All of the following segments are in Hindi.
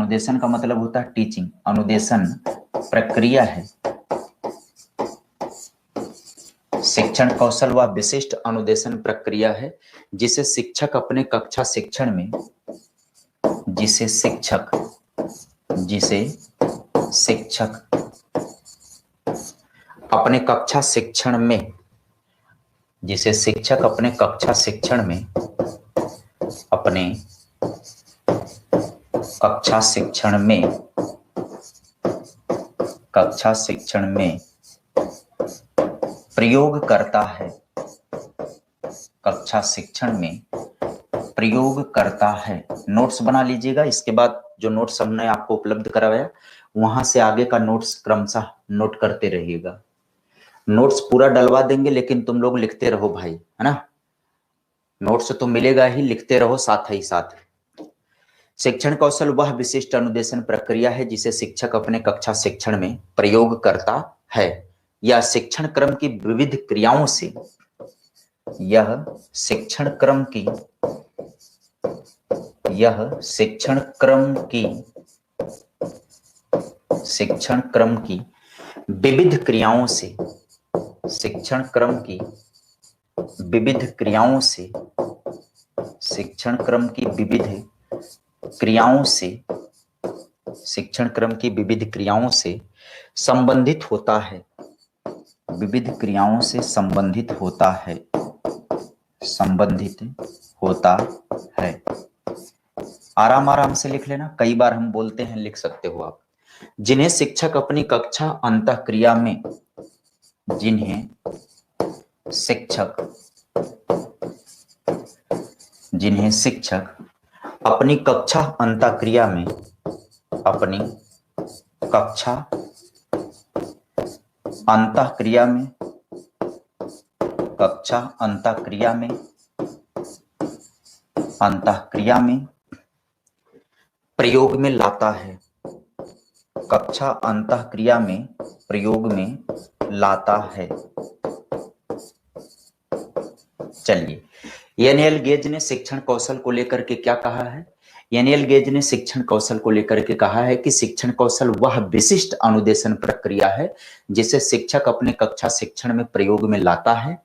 अनुदेशन का मतलब होता है टीचिंग। अनुदेशन प्रक्रिया है। शिक्षण कौशल वह विशिष्ट अनुदेशन प्रक्रिया है जिसे शिक्षक अपने कक्षा शिक्षण में जिसे शिक्षक अपने कक्षा शिक्षण में जिसे शिक्षक अपने कक्षा शिक्षण में अपने कक्षा शिक्षण में प्रयोग करता है। कक्षा शिक्षण में प्रयोग करता है। नोट्स बना लीजिएगा। इसके बाद जो नोट्स हमने आपको उपलब्ध कराया वहां से आगे का नोट्स क्रमशः नोट करते रहिएगा। नोट्स पूरा डलवा देंगे लेकिन तुम लोग लिखते रहो भाई, है ना। नोट्स तो मिलेगा ही, लिखते रहो साथ ही साथ। शिक्षण कौशल वह विशिष्ट अनुदेशन प्रक्रिया है जिसे शिक्षक अपने कक्षा शिक्षण में प्रयोग करता है। यह शिक्षण क्रम की विविध क्रियाओं से शिक्षण क्रम की विविध क्रियाओं से संबंधित होता है। आराम से लिख लेना। कई बार हम बोलते हैं, लिख सकते हो आप। जिन्हें शिक्षक अपनी कक्षा अंतःक्रिया में अपनी कक्षा अंतःक्रिया में प्रयोग में लाता है। कक्षा अंतःक्रिया में प्रयोग में लाता है। चलिए, एनियल गेज ने शिक्षण कौशल को लेकर के क्या कहा है? एनियल गेज ने शिक्षण कौशल को लेकर के कहा है कि शिक्षण कौशल वह विशिष्ट अनुदेशन प्रक्रिया है जिसे शिक्षक अपने कक्षा शिक्षण में प्रयोग में लाता है।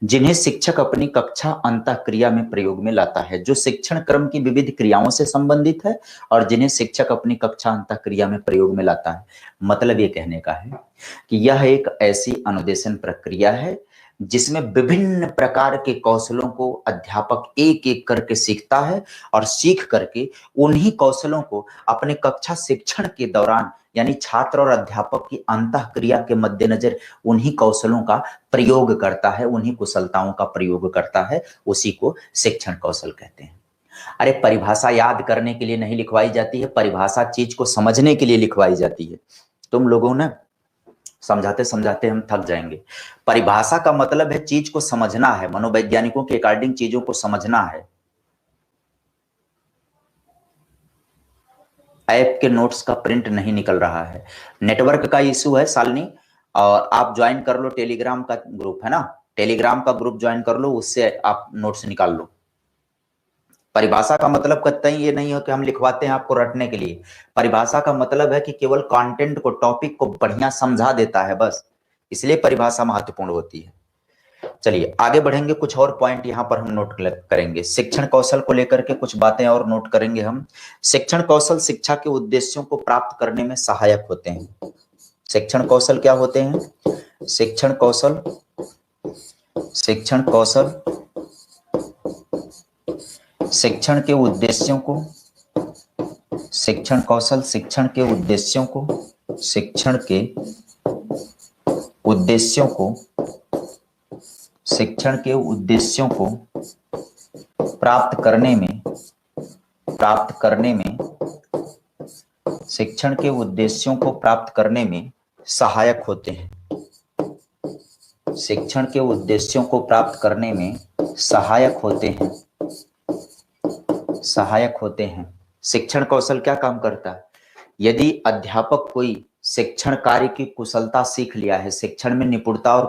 जिन्हें शिक्षक अपनी कक्षा अंतःक्रिया में प्रयोग में लाता है, जो शिक्षण क्रम की विविध क्रियाओं से संबंधित है और जिन्हें शिक्षक अपनी कक्षा अंतःक्रिया में प्रयोग में लाता है। मतलब ये कहने का है कि यह एक ऐसी अनुदेशन प्रक्रिया है जिसमें विभिन्न प्रकार के कौशलों को अध्यापक एक एक करके सीखता है और सीख करके उन्हीं कौशलों को अपने कक्षा शिक्षण के दौरान यानी छात्र और अध्यापक की अंतःक्रिया के मद्देनजर उन्हीं कौशलों का प्रयोग करता है, उन्हीं कुशलताओं का प्रयोग करता है। उसी को शिक्षण कौशल कहते हैं। अरे, परिभाषा याद करने के लिए नहीं लिखवाई जाती है, परिभाषा चीज को समझने के लिए लिखवाई जाती है। तुम लोगों ने समझाते समझाते हम थक जाएंगे। परिभाषा का मतलब है चीज को समझना है, मनोवैज्ञानिकों के अकॉर्डिंग चीजों को समझना है। ऐप के नोट्स का प्रिंट नहीं निकल रहा है, नेटवर्क का इशू है शालिनी। और आप ज्वाइन कर लो, टेलीग्राम का ग्रुप है ना, टेलीग्राम का ग्रुप ज्वाइन कर लो, उससे आप नोट्स निकाल लो। परिभाषा का मतलब कतई ये नहीं है कि हम लिखवाते हैं आपको रटने के लिए। परिभाषा का मतलब है कि केवल कंटेंट को, टॉपिक को बढ़िया समझा देता है, बस। इसलिए परिभाषा महत्वपूर्ण होती है। चलिए आगे बढ़ेंगे, कुछ और पॉइंट यहाँ पर हम नोट करेंगे। शिक्षण कौशल को लेकर के कुछ बातें और नोट करेंगे हम। शिक्षण कौशल शिक्षा के उद्देश्यों को प्राप्त करने में सहायक होते हैं। शिक्षण कौशल क्या होते हैं? शिक्षण कौशल शिक्षण के उद्देश्यों को प्राप्त करने में सहायक होते हैं। शिक्षण के उद्देश्यों को प्राप्त करने में सहायक होते हैं। शिक्षण कौशल क्या काम करता है? यदि अध्यापक कोई शिक्षण कार्य की कुशलता सीख लिया है, शिक्षण में निपुणता और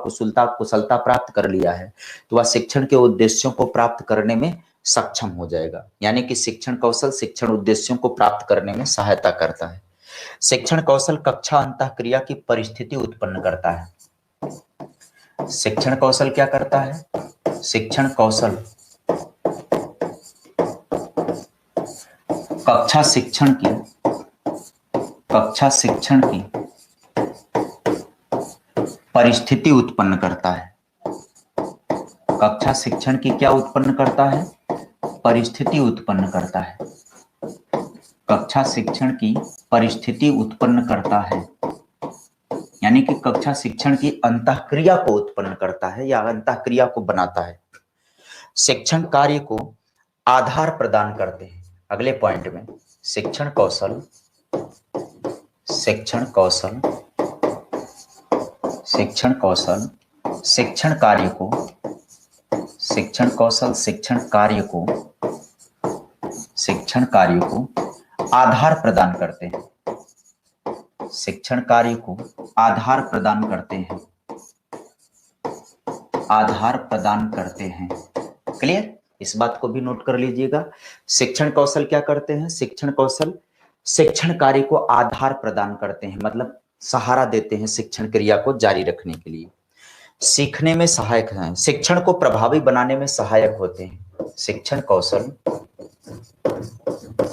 कुशलता प्राप्त कर लिया है, तो वह शिक्षण के उद्देश्यों को प्राप्त करने में सक्षम हो जाएगा। यानी कि शिक्षण कौशल शिक्षण उद्देश्यों को प्राप्त करने में सहायता करता है। शिक्षण कौशल कक्षा अंतःक्रिया की परिस्थिति उत्पन्न करता है। शिक्षण कौशल क्या करता है? शिक्षण कौशल कक्षा शिक्षण की परिस्थिति उत्पन्न करता है। कक्षा शिक्षण की क्या उत्पन्न करता है? परिस्थिति उत्पन्न करता है। कक्षा शिक्षण की परिस्थिति उत्पन्न करता है, यानी कि कक्षा शिक्षण की अंतःक्रिया को उत्पन्न करता है या अंतःक्रिया को बनाता है। शिक्षण कार्य को आधार प्रदान करते हैं। अगले पॉइंट में शिक्षण कौशल शिक्षण कार्य को आधार प्रदान करते हैं। शिक्षण कार्य को आधार प्रदान करते हैं। क्लियर? इस बात को भी नोट कर लीजिएगा। शिक्षण कौशल क्या करते हैं? शिक्षण कौशल शिक्षण कार्य को आधार प्रदान करते हैं, मतलब सहारा देते हैं शिक्षण क्रिया को जारी रखने के लिए। सीखने में सहायक हैं, शिक्षण को प्रभावी बनाने में सहायक होते हैं। शिक्षण कौशल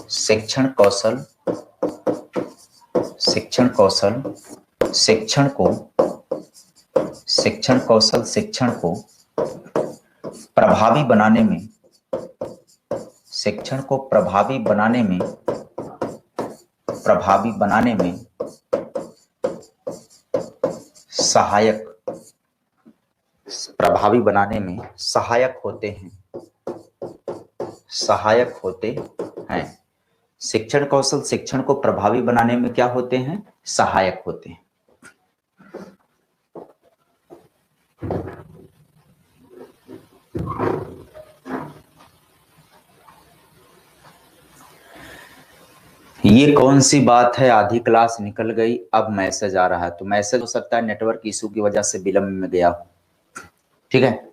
शिक्षण को प्रभावी बनाने में सहायक होते हैं। शिक्षण कौशल शिक्षण को प्रभावी बनाने में क्या होते हैं? सहायक होते हैं। ये कौन सी बात है? आधी क्लास निकल गई, अब मैसेज आ रहा है। तो मैसेज हो सकता है नेटवर्क इशू की वजह से विलंब में गया हो। ठीक है,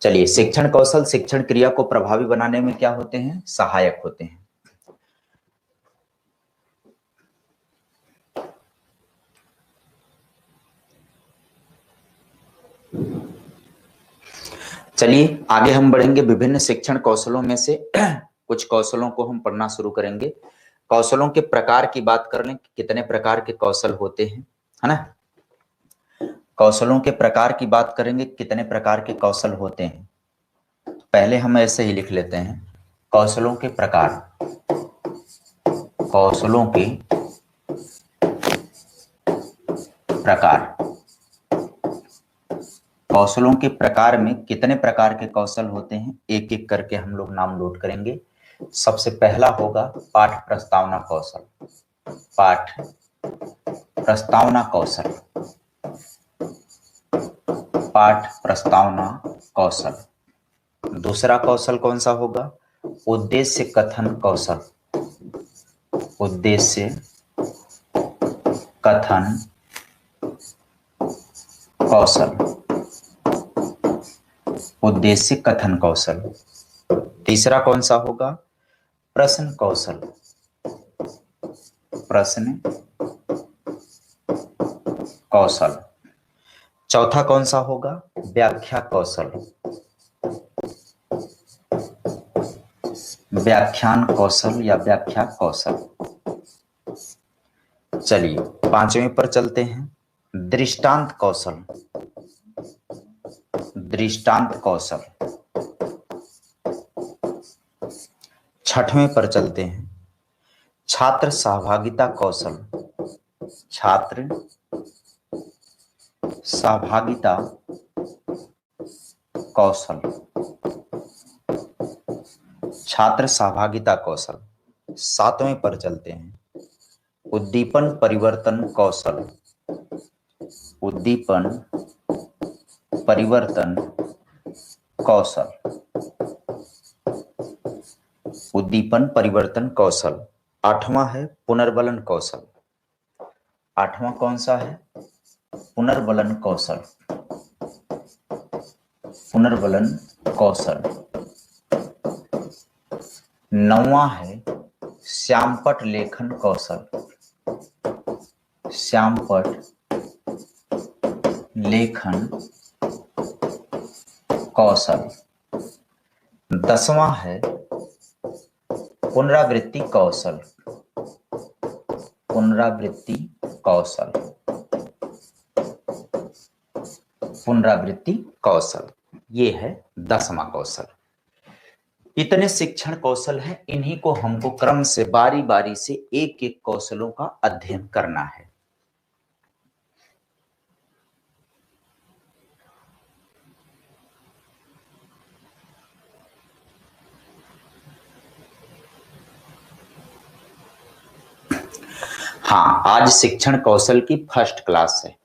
चलिए। शिक्षण कौशल शिक्षण क्रिया को प्रभावी बनाने में क्या होते हैं? सहायक होते हैं। चलिए आगे हम बढ़ेंगे। विभिन्न शिक्षण कौशलों में से कुछ कौशलों को हम पढ़ना शुरू करेंगे। कौशलों के प्रकार की बात कर लें, कितने प्रकार के कौशल होते हैं, है ना। कौशलों के प्रकार की बात करेंगे, कितने प्रकार के कौशल होते हैं। पहले हम ऐसे ही लिख लेते हैं, कौशलों के प्रकार। कौशलों के प्रकार में कितने प्रकार के कौशल होते हैं, एक एक करके हम लोग नाम नोट करेंगे। सबसे पहला होगा पाठ प्रस्तावना कौशल। दूसरा कौशल कौन सा होगा? उद्देश्य कथन कौशल। उद्देश्य कथन कौशल। तीसरा कौन सा होगा? प्रश्न कौशल। चौथा कौन सा होगा? व्याख्या कौशल। व्याख्यान कौशल या व्याख्या कौशल। चलिए पांचवें पर चलते हैं, दृष्टांत कौशल। छठवें पर चलते हैं, छात्र सहभागिता कौशल। छात्र सहभागिता कौशल। सातवें पर चलते हैं, उद्दीपन परिवर्तन कौशल। उद्दीपन परिवर्तन कौशल। आठवां है पुनर्बलन कौशल। आठवां कौन सा है? पुनर्बलन कौशल। 9वां है श्यामपट लेखन कौशल, श्यामपट लेखन कौशल। 10वां है पुनरावृत्ति कौशल, पुनरावृत्ति कौशल, पुनरावृत्ति कौशल। ये है 10वां कौशल। इतने शिक्षण कौशल हैं, इन्हीं को हमको क्रम से बारी बारी से एक एक कौशलों का अध्ययन करना है। हाँ, आज शिक्षण कौशल की फर्स्ट क्लास है।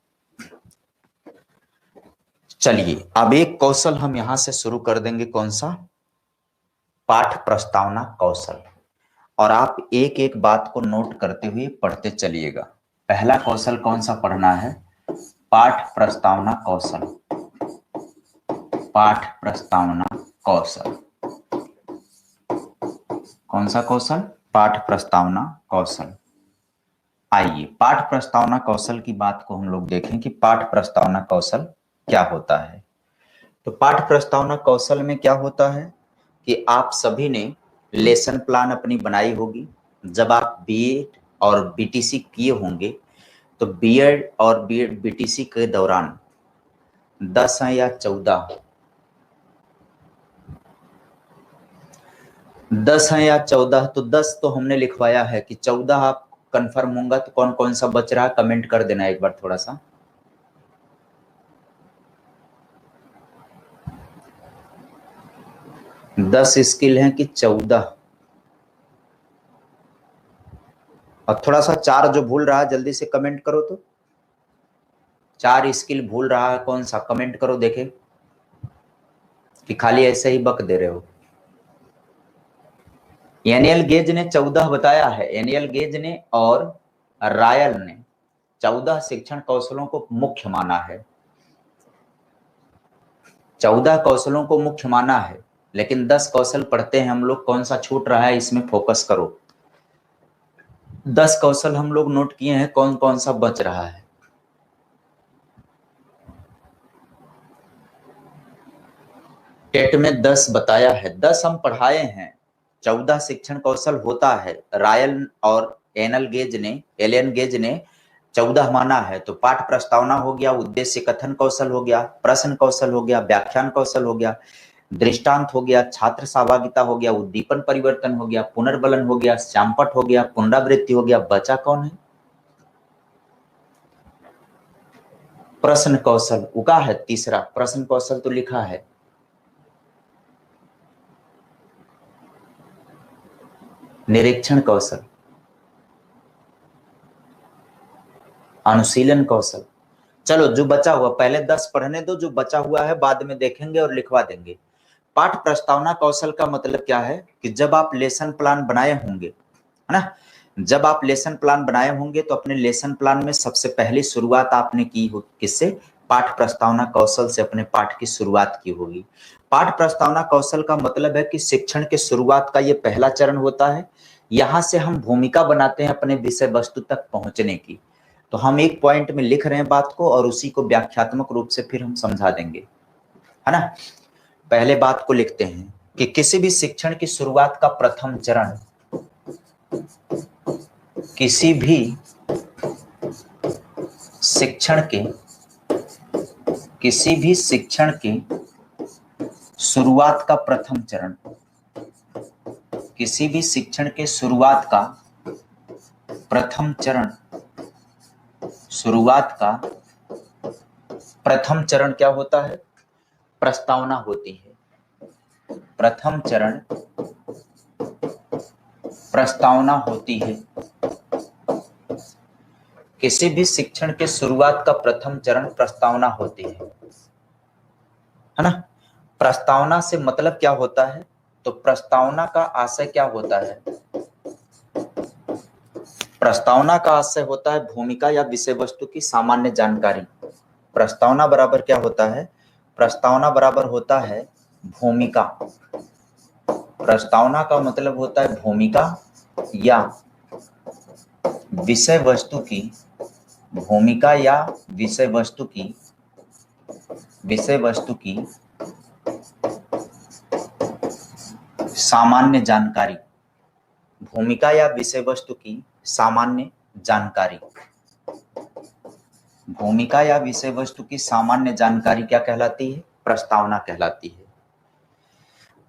चलिए अब एक कौशल हम यहां से शुरू कर देंगे, कौन सा? पाठ प्रस्तावना कौशल। और आप एक एक बात को नोट करते हुए पढ़ते चलिएगा। पहला कौशल कौन सा पढ़ना है? पाठ प्रस्तावना कौशल, पाठ प्रस्तावना कौशल। कौन सा कौशल? पाठ प्रस्तावना कौशल। आइए पाठ प्रस्तावना कौशल की बात को हम लोग देखें कि पाठ प्रस्तावना कौशल क्या होता है। तो पाठ प्रस्तावना कौशल में क्या होता है कि आप सभी ने लेसन प्लान अपनी बनाई होगी। जब आप बीएड और बीटीसी किए होंगे तो बीएड और बीटीसी के दौरान 10 है या 14, 10 है या 14, तो 10 तो हमने लिखवाया है कि 14 आप कंफर्म होगा तो कौन कौन सा बच रहा है कमेंट कर देना एक बार थोड़ा सा। दस स्किल है कि 14? और थोड़ा सा 4 जो भूल रहा है जल्दी से कमेंट करो। तो 4 स्किल भूल रहा है कौन सा, कमेंट करो देखे, कि खाली ऐसे ही बक दे रहे हो। एनियल गेज ने 14 बताया है, एनियल गेज ने और रायल ने 14 शिक्षण कौशलों को मुख्य माना है, 14 कौशलों को मुख्य माना है। लेकिन 10 कौशल पढ़ते हैं हम लोग, कौन सा छूट रहा है इसमें फोकस करो। 10 कौशल हम लोग नोट किए हैं, कौन कौन सा बच रहा है। टेट में 10 बताया है, 10 हम पढ़ाए हैं। 14 शिक्षण कौशल होता है, रायल और एनल गेज ने, एलियन गेज ने 14 माना है। तो पाठ प्रस्तावना हो गया, उद्देश्य कथन कौशल हो गया, प्रश्न कौशल हो गया, व्याख्यान कौशल हो गया, दृष्टांत हो गया, छात्र सहभागिता हो गया, उद्दीपन परिवर्तन हो गया, पुनर्बलन हो गया, श्यामपट हो गया, पुनरावृत्ति हो गया। बचा कौन है? प्रश्न कौशल उगा है तीसरा, प्रश्न कौशल तो लिखा है। निरीक्षण कौशल, अनुशीलन कौशल। चलो जो बचा हुआ पहले 10 पढ़ने दो, जो बचा हुआ है बाद में देखेंगे और लिखवा देंगे। पाठ प्रस्तावना कौशल का मतलब क्या है कि जब आप लेसन प्लान बनाए होंगे, है ना, जब आप लेसन प्लान बनाए होंगे तो अपने लेसन प्लान में सबसे पहली शुरुआत आपने की हो किससे? पाठ प्रस्तावना कौशल से अपने पाठ की शुरुआत की होगी। पाठ प्रस्तावना कौशल का मतलब है कि शिक्षण के शुरुआत का ये पहला चरण होता है। यहां से हम भूमिका बनाते हैं अपने विषय वस्तु तक पहुंचने की। तो हम एक पॉइंट में लिख रहे हैं बात को और उसी को व्याख्यात्मक रूप से फिर हम समझा देंगे, है ना। पहले बात को लिखते हैं कि किसी भी शिक्षण की शुरुआत का प्रथम चरण, किसी भी शिक्षण के, किसी भी शिक्षण के शुरुआत का प्रथम चरण, किसी भी शिक्षण के शुरुआत का प्रथम चरण, शुरुआत का प्रथम चरण क्या होता है? प्रस्तावना होती है। प्रथम चरण प्रस्तावना होती है। किसी भी शिक्षण के शुरुआत का प्रथम चरण प्रस्तावना होती है ना। प्रस्तावना से मतलब क्या होता है? तो प्रस्तावना का आशय क्या होता है? प्रस्तावना का आशय होता है भूमिका या विषय वस्तु की सामान्य जानकारी। प्रस्तावना बराबर क्या होता है? प्रस्तावना बराबर होता है भूमिका, प्रस्तावना का मतलब होता है भूमिका या विषय वस्तु की, भूमिका या विषय वस्तु की सामान्य जानकारी, भूमिका या विषय वस्तु की सामान्य जानकारी, भूमिका या विषय वस्तु की सामान्य जानकारी क्या कहलाती है? प्रस्तावना कहलाती है।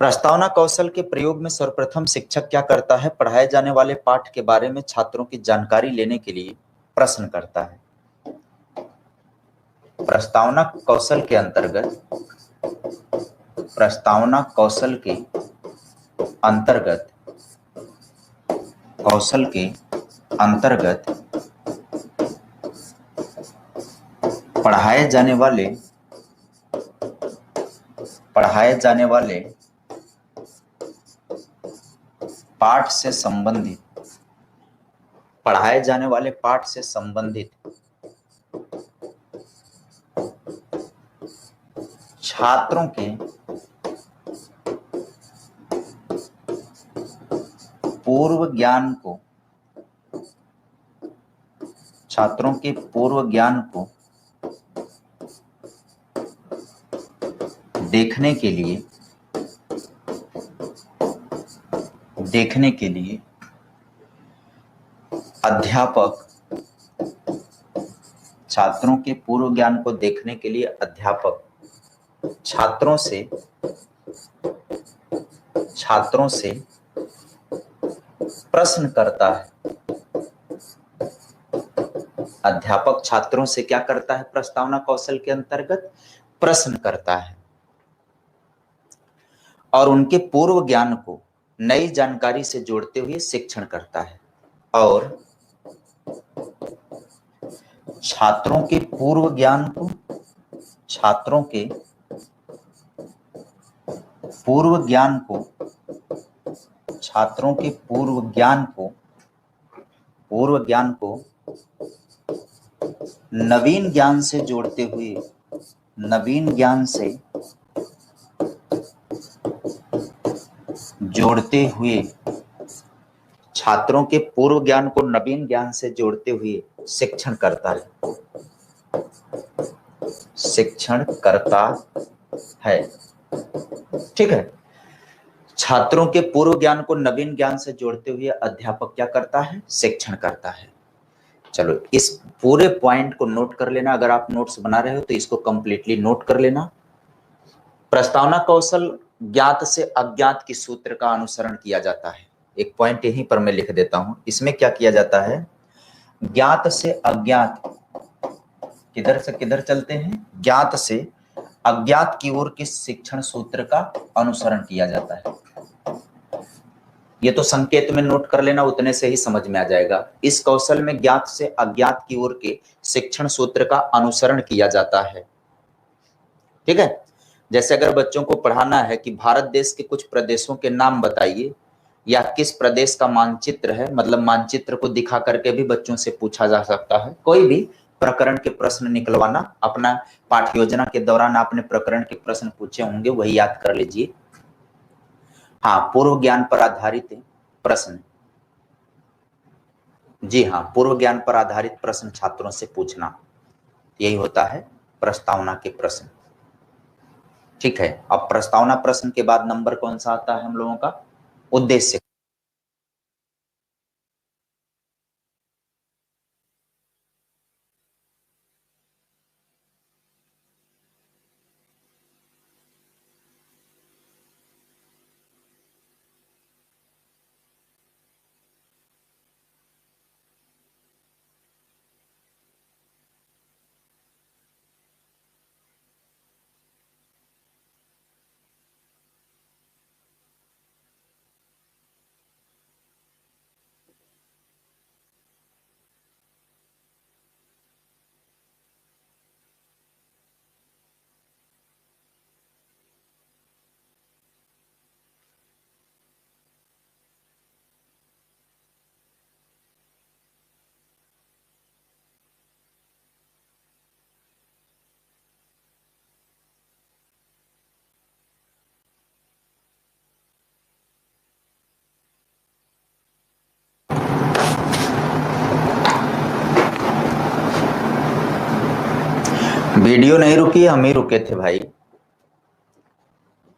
प्रस्तावना कौशल के प्रयोग में सर्वप्रथम शिक्षक क्या करता है? पढ़ाए जाने वाले पाठ के बारे में छात्रों की जानकारी लेने के लिए प्रश्न करता है। प्रस्तावना कौशल के अंतर्गत, प्रस्तावना कौशल के अंतर्गत, कौशल के अंतर्गत पढ़ाए जाने वाले पाठ से संबंधित, पढ़ाए जाने वाले पाठ से संबंधित छात्रों के पूर्व ज्ञान को, छात्रों के पूर्व ज्ञान को देखने के लिए अध्यापक, छात्रों के पूर्व ज्ञान को देखने के लिए अध्यापक छात्रों से प्रश्न करता है। अध्यापक छात्रों से क्या करता है? प्रस्तावना कौशल के अंतर्गत प्रश्न करता है और उनके पूर्व ज्ञान को नई जानकारी से जोड़ते हुए शिक्षण करता है। और छात्रों के पूर्व ज्ञान को, छात्रों के पूर्व ज्ञान को, छात्रों के पूर्व ज्ञान को नवीन ज्ञान से जोड़ते हुए, नवीन ज्ञान से जोड़ते हुए, छात्रों के पूर्व ज्ञान को नवीन ज्ञान से जोड़ते हुए शिक्षण करता है, शिक्षण करता है। ठीक है, छात्रों के पूर्व ज्ञान को नवीन ज्ञान से जोड़ते हुए अध्यापक क्या करता है? शिक्षण करता है। चलो इस पूरे पॉइंट को नोट कर लेना, अगर आप नोट्स बना रहे हो तो इसको कंप्लीटली नोट कर लेना। प्रस्तावना कौशल ज्ञात से अज्ञात की सूत्र का अनुसरण किया जाता है। एक पॉइंट यहीं पर मैं लिख देता हूं, इसमें क्या किया जाता है? ज्ञात से अज्ञात, किधर से किधर चलते हैं? ज्ञात से अज्ञात की ओर के शिक्षण सूत्र का अनुसरण किया जाता है। ये तो संकेत में नोट कर लेना, उतने से ही समझ में आ जाएगा। इस कौशल में ज्ञात से अज्ञात की ओर के शिक्षण सूत्र का अनुसरण किया जाता है। ठीक है, जैसे अगर बच्चों को पढ़ाना है कि भारत देश के कुछ प्रदेशों के नाम बताइए, या किस प्रदेश का मानचित्र है, मतलब मानचित्र को दिखा करके भी बच्चों से पूछा जा सकता है। कोई भी प्रकरण के प्रश्न निकलवाना, अपना पाठ योजना के दौरान आपने प्रकरण के प्रश्न पूछे होंगे, वही याद कर लीजिए। हाँ, पूर्व ज्ञान पर आधारित प्रश्न, जी हाँ, पूर्व ज्ञान पर आधारित प्रश्न छात्रों से पूछना, यही होता है प्रस्तावना के प्रश्न। ठीक है, अब प्रस्तावना प्रश्न के बाद नंबर कौन सा आता है हम लोगों का? उद्देश्य। वीडियो नहीं रुकी, हम ही रुके थे भाई।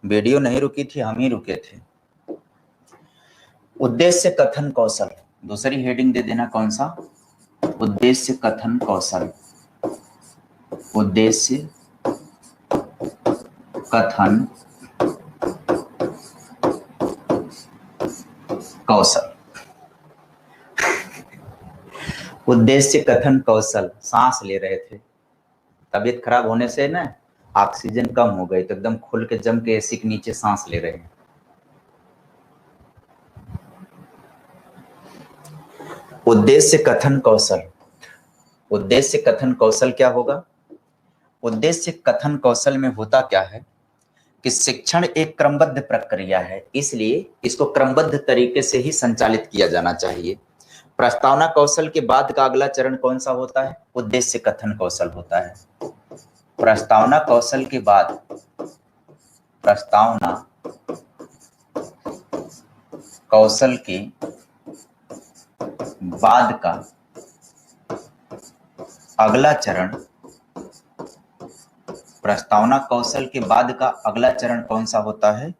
वीडियो नहीं रुकी थी, हम ही रुके थे। उद्देश्य कथन कौशल, दूसरी हेडिंग दे देना कौन सा? उद्देश्य कथन कौशल। उद्देश्य कथन कौशल। उद्देश्य कथन कौशल। सांस ले रहे थे, तबीयत खराब होने से ना ऑक्सीजन कम हो गई, तो एकदम खुल के जम के एसी के नीचे सांस ले रहे हैं। उद्देश्य कथन कौशल। उद्देश्य कथन कौशल क्या होगा? उद्देश्य कथन कौशल में होता क्या है कि शिक्षण एक क्रमबद्ध प्रक्रिया है, इसलिए इसको क्रमबद्ध तरीके से ही संचालित किया जाना चाहिए। प्रस्तावना कौशल के बाद का अगला चरण कौन सा होता है? उद्देश्य कथन कौशल होता है। प्रस्तावना कौशल के बाद, प्रस्तावना कौशल के बाद का अगला चरण, प्रस्तावना कौशल के बाद का अगला चरण कौन सा होता है?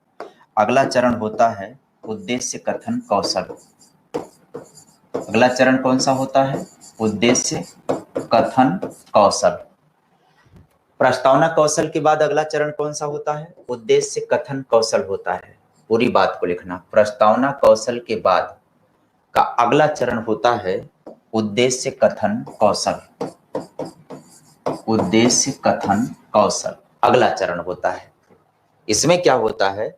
अगला चरण होता है उद्देश्य कथन कौशल। अगला चरण कौन सा होता है? उद्देश्य कथन कौशल। प्रस्तावना कौशल के बाद अगला चरण कौन सा होता है? उद्देश्य कथन कौशल होता है। पूरी बात को लिखना। प्रस्तावना कौशल के बाद का अगला चरण होता है उद्देश्य कथन कौशल। उद्देश्य कथन कौशल अगला चरण होता है। इसमें क्या होता है?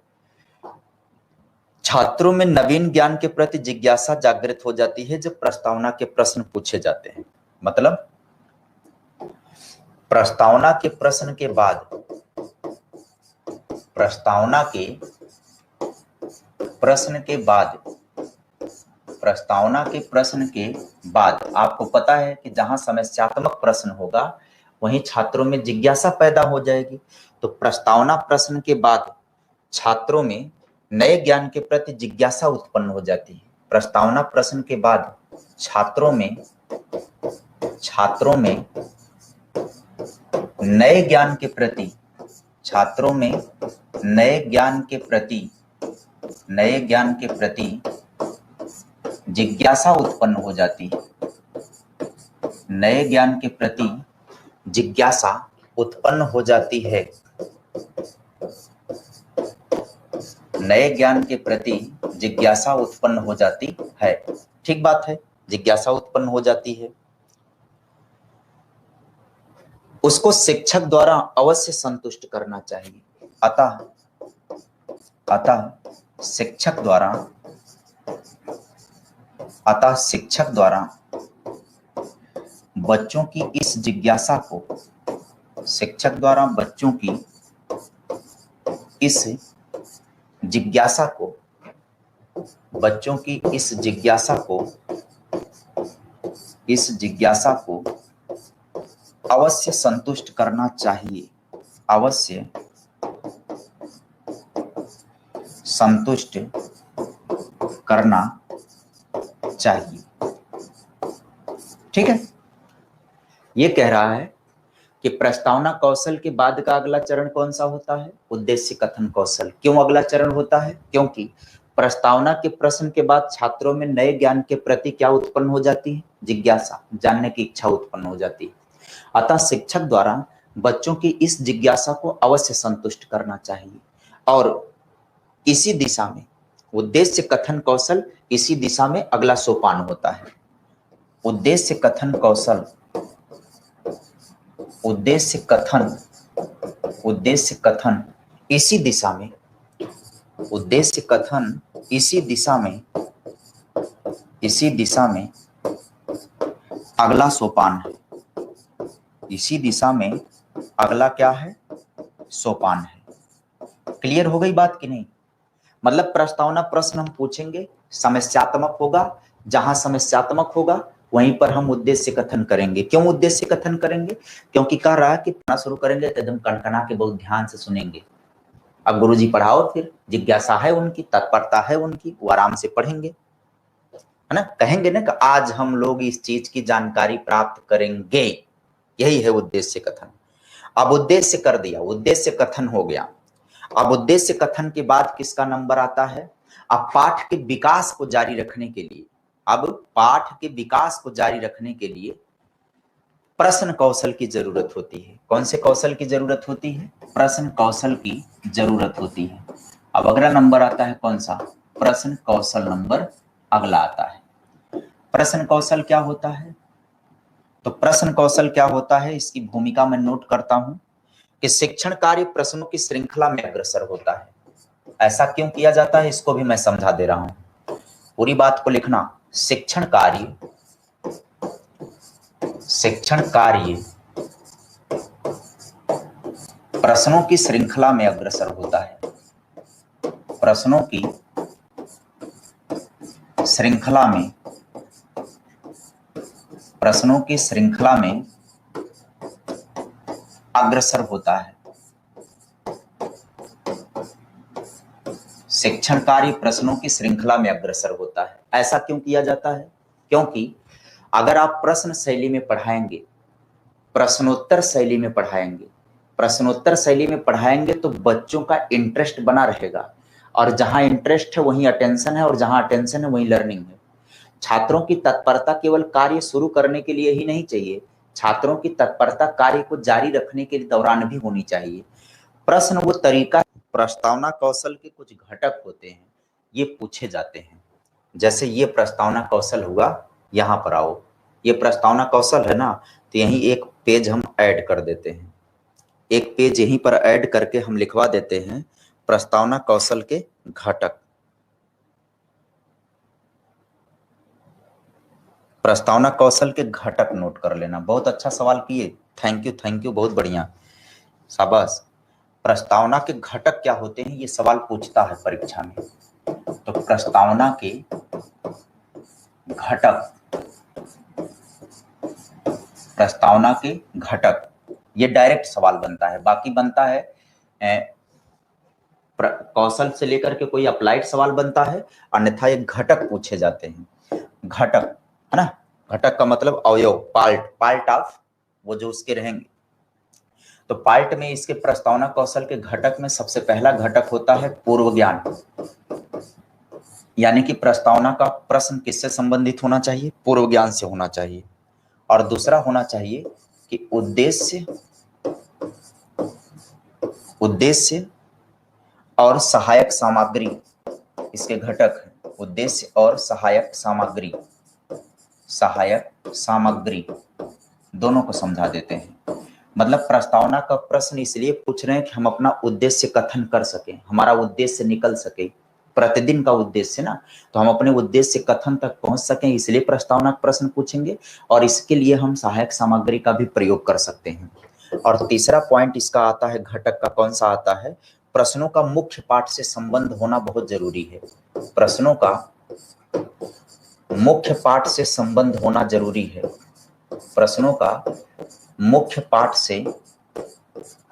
छात्रों में नवीन ज्ञान के प्रति जिज्ञासा जागृत हो जाती है जब प्रस्तावना के प्रश्न पूछे जाते हैं। मतलब प्रस्तावना के प्रश्न के बाद, प्रस्तावना के प्रश्न के बाद, प्रस्तावना के प्रश्न के बाद आपको पता है कि जहां समस्यात्मक प्रश्न होगा वहीं छात्रों में जिज्ञासा पैदा हो जाएगी। तो प्रस्तावना प्रश्न के बाद छात्रों में नए ज्ञान के प्रति जिज्ञासा उत्पन्न हो जाती है। प्रस्तावना प्रश्न के बाद छात्रों में नए ज्ञान के प्रति, छात्रों में नए ज्ञान के प्रति जिज्ञासा उत्पन्न हो जाती है। नए ज्ञान के प्रति जिज्ञासा उत्पन्न हो जाती है। नए ज्ञान के प्रति जिज्ञासा उत्पन्न हो जाती है। ठीक बात है, जिज्ञासा उत्पन्न हो जाती है। उसको शिक्षक द्वारा अवश्य संतुष्ट करना चाहिए। अतः शिक्षक द्वारा बच्चों की इस जिज्ञासा को, शिक्षक द्वारा बच्चों की इस जिज्ञासा को अवश्य संतुष्ट करना चाहिए। अवश्य संतुष्ट करना चाहिए। ठीक है, ये कह रहा है कि प्रस्तावना कौशल के बाद का अगला चरण कौन सा होता है? उद्देश्य कथन कौशल। क्यों अगला चरण होता है? क्योंकि प्रस्तावना के प्रश्न के बाद छात्रों में नए ज्ञान के प्रति क्या उत्पन्न हो जाती है? जिज्ञासा, जानने की इच्छा उत्पन्न हो जाती है। अतः शिक्षक द्वारा बच्चों की इस जिज्ञासा को अवश्य संतुष्ट करना चाहिए। और इसी दिशा में उद्देश्य कथन कौशल, इसी दिशा में अगला सोपान होता है। उद्देश्य कथन कौशल, उद्देश्य कथन इसी दिशा में, उद्देश्य कथन इसी दिशा में अगला सोपान है। इसी दिशा में अगला क्या है? सोपान है। क्लियर हो गई बात कि नहीं? मतलब प्रस्तावना प्रश्न हम पूछेंगे, समस्यात्मक होगा, जहां समस्यात्मक होगा वहीं पर हम उद्देश्य कथन करेंगे। क्यों उद्देश्य कथन करेंगे? क्योंकि कह रहा है कि पढ़ना शुरू करेंगे तो एकदम कनकना के बहुत ध्यान से सुनेंगे। अब गुरुजी पढ़ाओ, फिर जिज्ञासा है उनकी, तत्परता है उनकी, वो आराम से पढ़ेंगे, है ना। कहेंगे ना कि आज हम लोग इस चीज की जानकारी प्राप्त करेंगे, यही है उद्देश्य कथन। अब उद्देश्य कर दिया, उद्देश्य कथन हो गया। अब उद्देश्य कथन के बाद किसका नंबर आता है? अब पाठ के विकास को जारी रखने के लिए, अब पाठ के विकास को जारी रखने के लिए प्रश्न कौशल की जरूरत होती है। कौन से कौशल की जरूरत होती है? प्रश्न कौशल की जरूरत होती है। अब अगला नंबर आता है कौन सा? प्रश्न कौशल नंबर अगला आता है। प्रश्न कौशल क्या होता है? तो प्रश्न कौशल क्या होता है, इसकी भूमिका मैं नोट करता हूं कि शिक्षण कार्य प्रश्नों की श्रृंखला में अग्रसर होता है। ऐसा क्यों किया जाता है, इसको भी मैं समझा दे रहा हूं। पूरी बात को लिखना। शिक्षण कार्य प्रश्नों की श्रृंखला में अग्रसर होता है। प्रश्नों की श्रृंखला में, प्रश्नों की श्रृंखला में अग्रसर होता है। शिक्षण कार्य प्रश्नों की श्रृंखला में अग्रसर होता है। ऐसा क्यों किया जाता है? क्योंकि अगर आप प्रश्न शैली में पढ़ाएंगे, प्रश्नोत्तर शैली में पढ़ाएंगे, प्रश्नोत्तर शैली में पढ़ाएंगे तो बच्चों का इंटरेस्ट बना रहेगा, और जहां इंटरेस्ट है वहीं अटेंशन है, और जहां अटेंशन है वहीं लर्निंग है। छात्रों की तत्परता केवल कार्य शुरू करने के लिए ही नहीं चाहिए, छात्रों की तत्परता कार्य को जारी रखने के दौरान भी होनी चाहिए। प्रश्न वो तरीका, प्रस्तावना कौशल के कुछ घटक होते हैं, ये पूछे जाते हैं। जैसे ये प्रस्तावना कौशल हुआ, यहां पर आओ, ये प्रस्तावना कौशल है ना, तो यहीं एक पेज हम ऐड कर देते हैं, एक पेज यहीं पर ऐड करके हम लिखवा देते हैं प्रस्तावना कौशल के घटक। प्रस्तावना कौशल के घटक नोट कर लेना। बहुत अच्छा सवाल किए, थैंक यू, बहुत बढ़िया, शाबाश। प्रस्तावना के घटक क्या होते हैं, ये सवाल पूछता है परीक्षा में। तो प्रस्तावना के घटक, प्रस्तावना के घटक, ये डायरेक्ट सवाल बनता है। बाकी बनता है कौशल से लेकर के कोई अप्लाइड सवाल बनता है, अन्यथा ये घटक पूछे जाते हैं। घटक है ना, घटक का मतलब अवयव, पार्ट ऑफ वो जो उसके रहेंगे। तो पार्ट में इसके प्रस्तावना कौशल के घटक में सबसे पहला घटक होता है पूर्व ज्ञान, यानी कि प्रस्तावना का प्रश्न किससे संबंधित होना चाहिए? पूर्व ज्ञान से होना चाहिए। और दूसरा होना चाहिए कि उद्देश्य और सहायक सामग्री, इसके घटक है उद्देश्य और सहायक सामग्री दोनों को समझा देते हैं। मतलब प्रस्तावना का प्रश्न इसलिए पूछ रहे हैं कि हम अपना उद्देश्य कथन कर सकें, हमारा उद्देश्य निकल सके, प्रतिदिन का उद्देश्य ना, तो हम अपने उद्देश्य कथन तक पहुंच सकें, इसलिए प्रस्तावना प्रश्न पूछेंगे। और इसके लिए हम सहायक सामग्री का भी प्रयोग कर सकते हैं। और तीसरा पॉइंट इसका आता है, घटक का कौन सा आता है? प्रश्नों का मुख्य पाठ से संबंध होना बहुत जरूरी है। प्रश्नों का मुख्य पाठ से संबंध होना जरूरी है। प्रश्नों का मुख्य पाठ से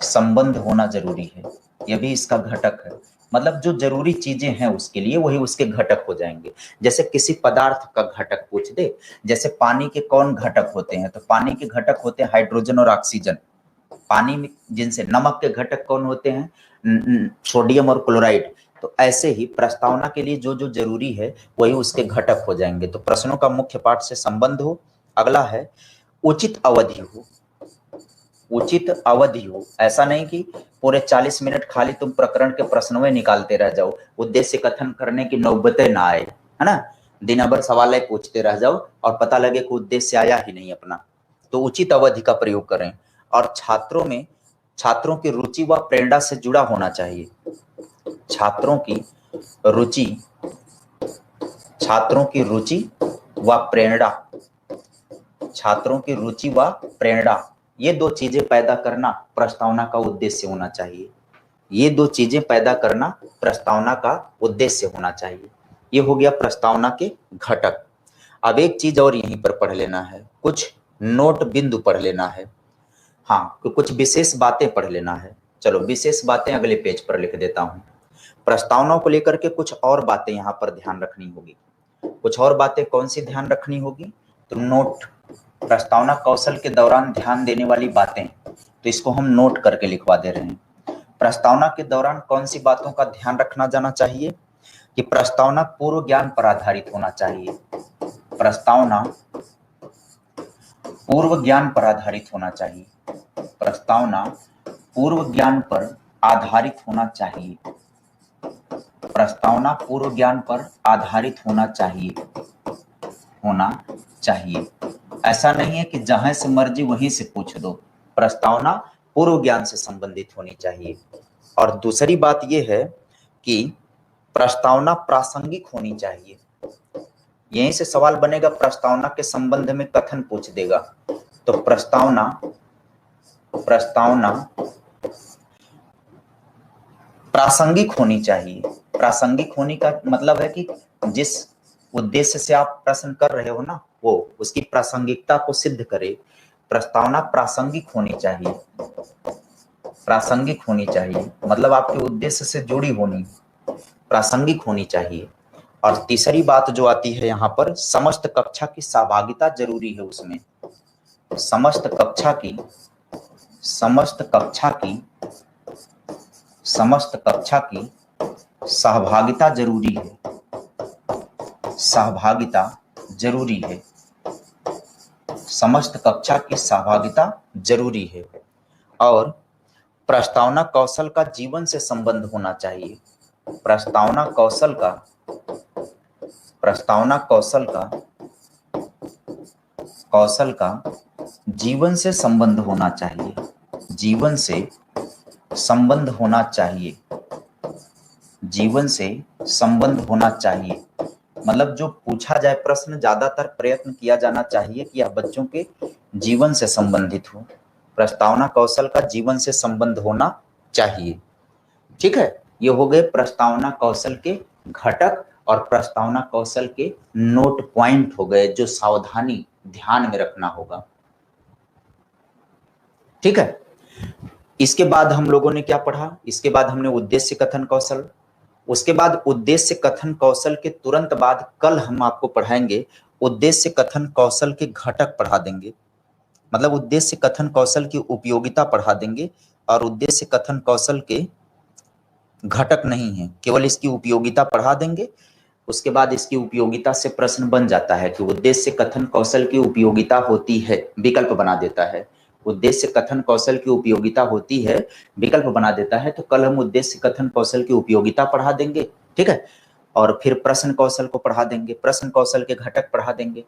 संबंध होना जरूरी है, यह भी इसका घटक है। मतलब जो जरूरी चीजें हैं उसके लिए वही उसके घटक हो जाएंगे। जैसे किसी पदार्थ का घटक पूछ दे, जैसे पानी के कौन घटक होते हैं, तो पानी के घटक होते हैं हाइड्रोजन और ऑक्सीजन। पानी में जिनसे, नमक के घटक कौन होते हैं? सोडियम और क्लोराइड। तो ऐसे ही प्रस्तावना के लिए जो जो जरूरी है वही उसके घटक हो जाएंगे। तो प्रश्नों का मुख्य पाठ से संबंध हो। अगला है उचित अवधि हो। उचित अवधि हो, ऐसा नहीं कि पूरे 40 मिनट खाली तुम प्रकरण के प्रश्नों निकालते रह जाओ, उद्देश्य कथन करने की नौबतें ना आए, है ना, दिन भर सवाल पूछते रह जाओ और पता लगे कि उद्देश्य आया ही नहीं अपना। तो उचित अवधि का प्रयोग करें। और छात्रों की रुचि व प्रेरणा से जुड़ा होना चाहिए। छात्रों की रुचि व प्रेरणा, ये दो चीजें पैदा करना प्रस्तावना का उद्देश्य होना चाहिए। ये दो चीजें पैदा करना प्रस्तावना का उद्देश्य होना चाहिए। ये हो गया प्रस्तावना के घटक। अब एक चीज और यहीं पर पढ़ लेना है, कुछ नोट बिंदु पढ़ लेना है। हाँ, तो कुछ विशेष बातें पढ़ लेना है। चलो विशेष बातें अगले पेज पर लिख देता हूं। प्रस्तावनाओं को लेकर के कुछ और बातें यहां पर ध्यान रखनी होगी। कुछ और बातें कौन सी ध्यान रखनी होगी? तो नोट, प्रस्तावना कौशल के दौरान ध्यान देने वाली बातें, तो इसको हम नोट करके लिखवा दे रहे हैं। प्रस्तावना के दौरान कौन सी बातों का ध्यान रखना जाना चाहिए कि प्रस्तावना पूर्व ज्ञान पर आधारित होना चाहिए। प्रस्तावना पूर्व ज्ञान पर आधारित होना चाहिए। प्रस्तावना पूर्व ज्ञान पर आधारित होना चाहिए। प्रस्तावना पूर्व ज्ञान पर आधारित होना चाहिए। ऐसा नहीं है कि जहां से मर्जी वहीं से पूछ दो। प्रस्तावना पूर्व ज्ञान से संबंधित होनी चाहिए। और दूसरी बात यह है कि प्रस्तावना प्रासंगिक होनी चाहिए। यहीं से सवाल बनेगा, प्रस्तावना के संबंध में कथन पूछ देगा, तो प्रस्तावना प्रासंगिक होनी चाहिए। प्रासंगिक होने का मतलब है कि जिस उद्देश्य से आप प्रश्न कर रहे हो ना, वो उसकी प्रासंगिकता को सिद्ध करे। प्रस्तावना प्रासंगिक होनी चाहिए। प्रासंगिक होनी चाहिए मतलब आपके उद्देश्य से जुड़ी होनी, प्रासंगिक होनी चाहिए। और तीसरी बात जो आती है यहाँ पर, समस्त कक्षा की सहभागिता जरूरी है उसमें। समस्त कक्षा की सहभागिता जरूरी है। सहभागिता जरूरी है। समस्त कक्षा की सहभागिता जरूरी है। और प्रस्तावना कौशल का जीवन से संबंध होना चाहिए। प्रस्तावना कौशल का जीवन से संबंध होना चाहिए। जीवन से संबंध होना चाहिए। जीवन से संबंध होना चाहिए मतलब जो पूछा जाए प्रश्न, ज्यादातर प्रयत्न किया जाना चाहिए कि यह बच्चों के जीवन से संबंधित हो। प्रस्तावना कौशल का जीवन से संबंध होना चाहिए। ठीक है, ये हो गए प्रस्तावना कौशल के घटक और प्रस्तावना कौशल के नोट पॉइंट हो गए, जो सावधानी ध्यान में रखना होगा। ठीक है, इसके बाद हम लोगों ने क्या पढ़ा? इसके बाद हमने उद्देश्य कथन कौशल, उसके बाद उद्देश्य कथन कौशल के तुरंत बाद कल हम आपको पढ़ाएंगे उद्देश्य कथन कौशल के घटक पढ़ा देंगे। मतलब उद्देश्य कथन कौशल की उपयोगिता पढ़ा देंगे और उद्देश्य कथन कौशल के घटक नहीं है, केवल इसकी उपयोगिता पढ़ा देंगे। उसके बाद इसकी उपयोगिता से प्रश्न बन जाता है कि उद्देश्य कथन कौशल की उपयोगिता होती है, विकल्प बना देता है। उद्देश्य कथन कौशल की उपयोगिता होती है, विकल्प बना देता है। तो कल हम उद्देश्य कथन कौशल की उपयोगिता पढ़ा देंगे। ठीक है, और फिर प्रश्न कौशल को पढ़ा देंगे, प्रश्न कौशल के घटक पढ़ा देंगे।